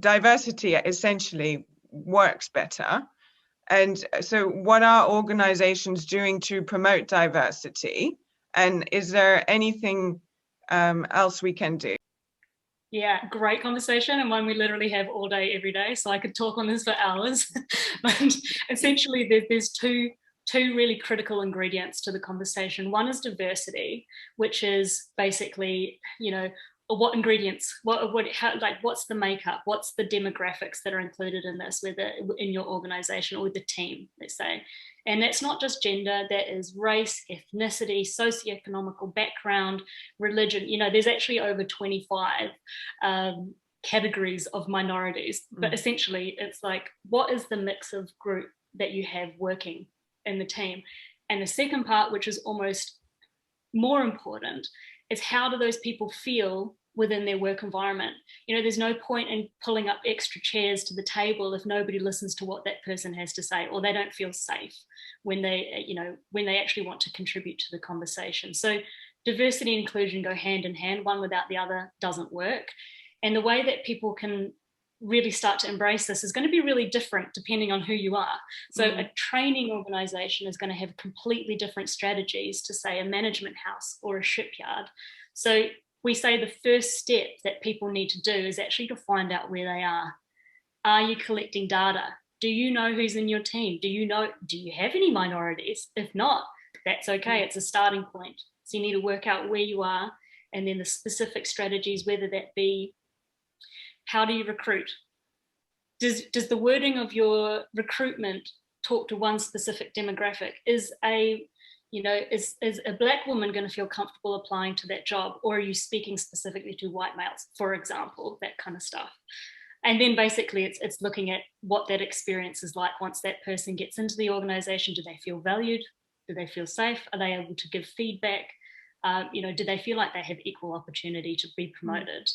diversity essentially works better. And so what are organizations doing to promote diversity? And is there anything else we can do? Yeah, great conversation, and one we literally have all day, every day. So I could talk on this for hours. But essentially, there's two really critical ingredients to the conversation. One is diversity, which is basically, what ingredients, what's the makeup, what's the demographics that are included in this, whether in your organization or with the team, let's say. And that's not just gender, that is race, ethnicity, socioeconomical background, religion. There's actually over 25 categories of minorities. But essentially, it's like, what is the mix of group that you have working in the team? And the second part, which is almost more important, is how do those people feel within their work environment? There's no point in pulling up extra chairs to the table if nobody listens to what that person has to say, or they don't feel safe when they actually want to contribute to the conversation. So diversity and inclusion go hand in hand. One without the other doesn't work. And the way that people can really start to embrace this is going to be really different depending on who you are. So a training organization is going to have completely different strategies to, say, a management house or a shipyard. So we say the first step that people need to do is actually to find out where they are. Are you collecting data? Do you know who's in your team? Do you have any minorities? If not, that's okay. It's a starting point. So you need to work out where you are, and then the specific strategies, whether that be, how do you recruit? Does the wording of your recruitment talk to one specific demographic? Is a Black woman going to feel comfortable applying to that job, or are you speaking specifically to white males, for example, that kind of stuff? And then basically it's looking at what that experience is like once that person gets into the organization. Do they feel valued? Do they feel safe? Are they able to give feedback? Do they feel like they have equal opportunity to be promoted?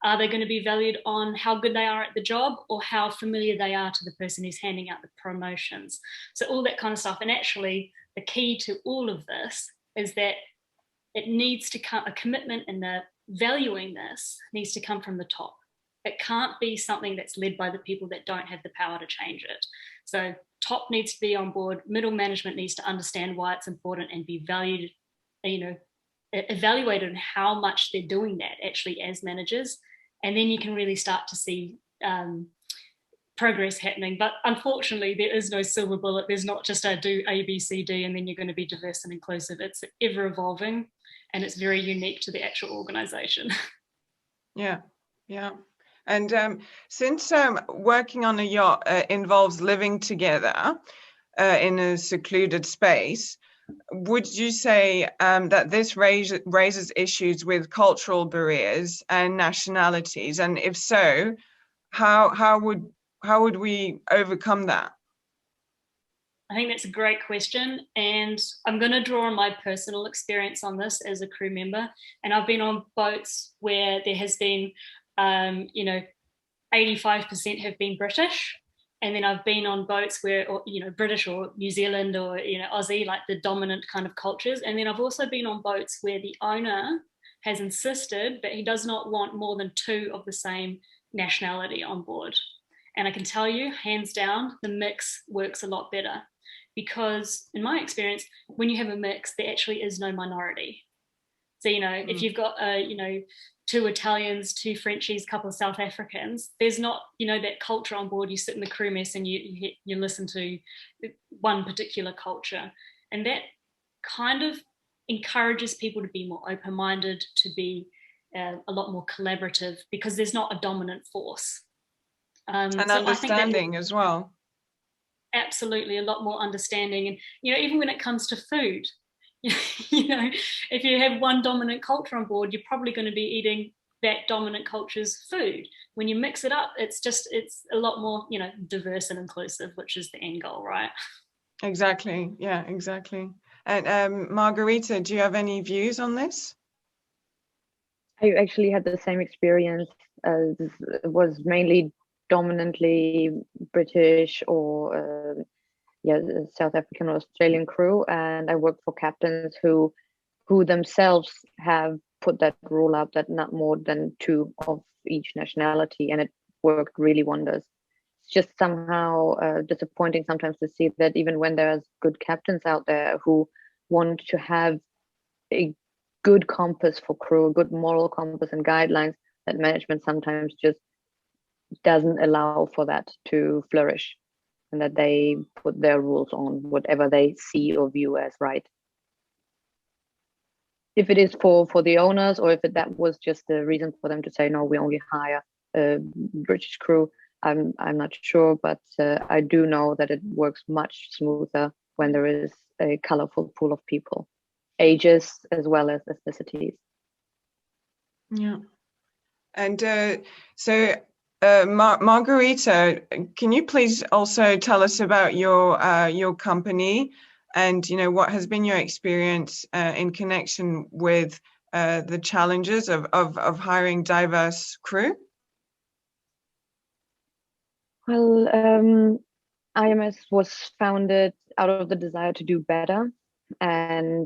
Are they going to be valued on how good they are at the job, or how familiar they are to the person who's handing out the promotions? So all that kind of stuff. And actually, the key to all of this is that it needs to come, a commitment and the valuing this needs to come from the top. It can't be something that's led by the people that don't have the power to change it. So top needs to be on board. Middle management needs to understand why it's important and be valued, evaluated on how much they're doing that actually as managers. And then you can really start to see progress happening. But unfortunately, there is no silver bullet. There's not just do A, B, C, D, and then you're going to be diverse and inclusive. It's ever evolving, and it's very unique to the actual organization. Yeah. And since working on a yacht involves living together in a secluded space, would you say that this raises issues with cultural barriers and nationalities? And if so, how would we overcome that? I think that's a great question. And I'm going to draw on my personal experience on this as a crew member. And I've been on boats where there has been, 85% have been British. And then I've been on boats where, British or New Zealand or, Aussie, like the dominant kind of cultures. And then I've also been on boats where the owner has insisted that he does not want more than 2 of the same nationality on board. And I can tell you, hands down, the mix works a lot better, because in my experience, when you have a mix, there actually is no minority. So, if you've got, 2 Italians, 2 Frenchies, couple of South Africans, there's not, that culture on board. You sit in the crew mess and you listen to one particular culture. And that kind of encourages people to be more open-minded, to be a lot more collaborative, because there's not a dominant force. And understanding as well. Absolutely, a lot more understanding. And, even when it comes to food, if you have one dominant culture on board, you're probably going to be eating that dominant culture's food. When you mix it up, it's a lot more, diverse and inclusive, which is the end goal, right? Exactly. Yeah, exactly. And Margarita, do you have any views on this? I actually had the same experience. It was mainly dominantly British or South African or Australian crew, and I worked for captains who themselves have put that rule out that not more than 2 of each nationality, and it worked really wonders. It's just somehow disappointing sometimes to see that even when there's good captains out there who want to have a good compass for crew, a good moral compass and guidelines, that management sometimes just doesn't allow for that to flourish, and that they put their rules on whatever they see or view as right. If it is for the owners, or if that was just the reason for them to say, no, we only hire British crew, I'm not sure, but I do know that it works much smoother when there is a colorful pool of people, ages as well as ethnicities. Yeah. And so Margarita, can you please also tell us about your company, and what has been your experience in connection with the challenges of hiring diverse crew? Well, IMS was founded out of the desire to do better and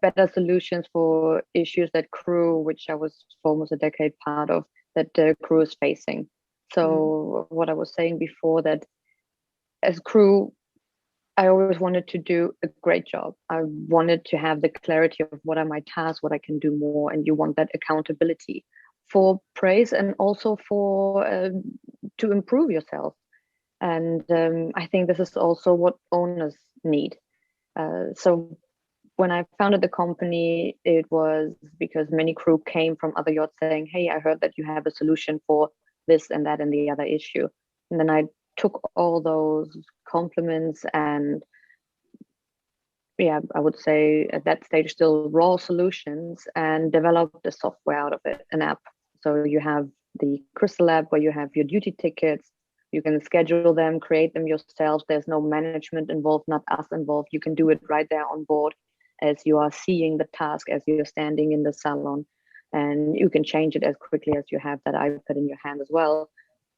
better solutions for issues that crew, which I was for almost a decade part of, that the crew is facing. So what I was saying before, that as crew, I always wanted to do a great job. I wanted to have the clarity of what are my tasks, what I can do more, and you want that accountability for praise and also for to improve yourself. And I think this is also what owners need. So when I founded the company, it was because many crew came from other yachts saying, hey, I heard that you have a solution for this and that and the other issue. And then I took all those compliments and, yeah, I would say at that stage still raw solutions, and developed the software out of it, an app. So you have the Crystal app where you have your duty tickets. You can schedule them, create them yourself. There's no management involved, not us involved. You can do it right there on board as you are seeing the task, as you're standing in the salon. And you can change it as quickly as you have that iPad in your hand as well.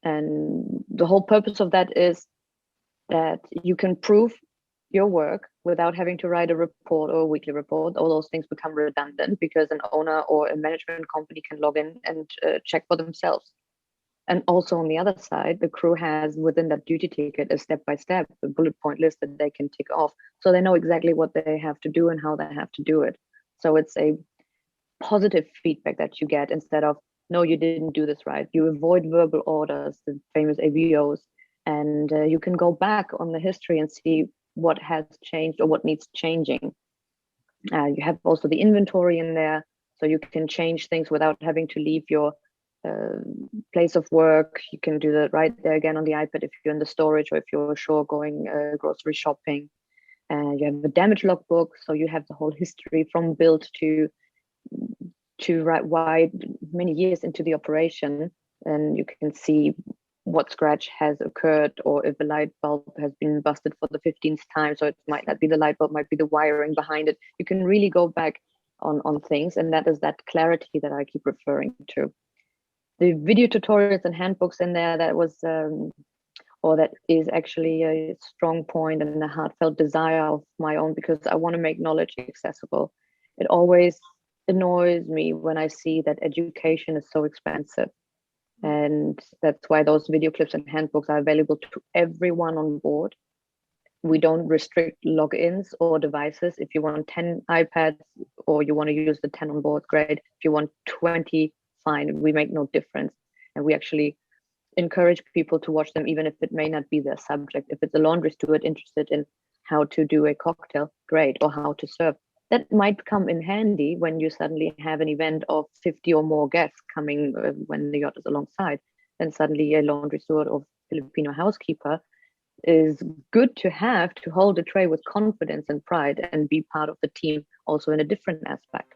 And the whole purpose of that is that you can prove your work without having to write a report or a weekly report. All those things become redundant because an owner or a management company can log in and check for themselves. And also on the other side, the crew has within that duty ticket a step-by-step, a bullet point list that they can tick off. So they know exactly what they have to do and how they have to do it. So it's a positive feedback that you get instead of, no, you didn't do this right. You avoid verbal orders, the famous AVOs, and you can go back on the history and see what has changed or what needs changing. You have also the inventory in there, so you can change things without having to leave your place of work. You can do that right there again on the iPad if you're in the storage or if you're ashore going grocery shopping. You have a damage logbook, so you have the whole history from build to right wide many years into the operation, and you can see what scratch has occurred, or if a light bulb has been busted for the 15th time. So it might not be the light bulb, might be the wiring behind it. You can really go back on things, and that is that clarity that I keep referring to. The video tutorials and handbooks in there, that was or that is actually a strong point and a heartfelt desire of my own, because I want to make knowledge accessible. It always annoys me when I see that education is so expensive, and that's why those video clips and handbooks are available to everyone on board. We don't restrict logins or devices. If you want 10 iPads or you want to use the 10 on board, great. If you want 20, fine. We make no difference, and we actually encourage people to watch them even if it may not be their subject. If it's a laundry steward interested in how to do a cocktail, great, or how to serve, that might come in handy when you suddenly have an event of 50 or more guests coming when the yacht is alongside. Then suddenly a laundry steward or Filipino housekeeper is good to have to hold a tray with confidence and pride and be part of the team also in a different aspect.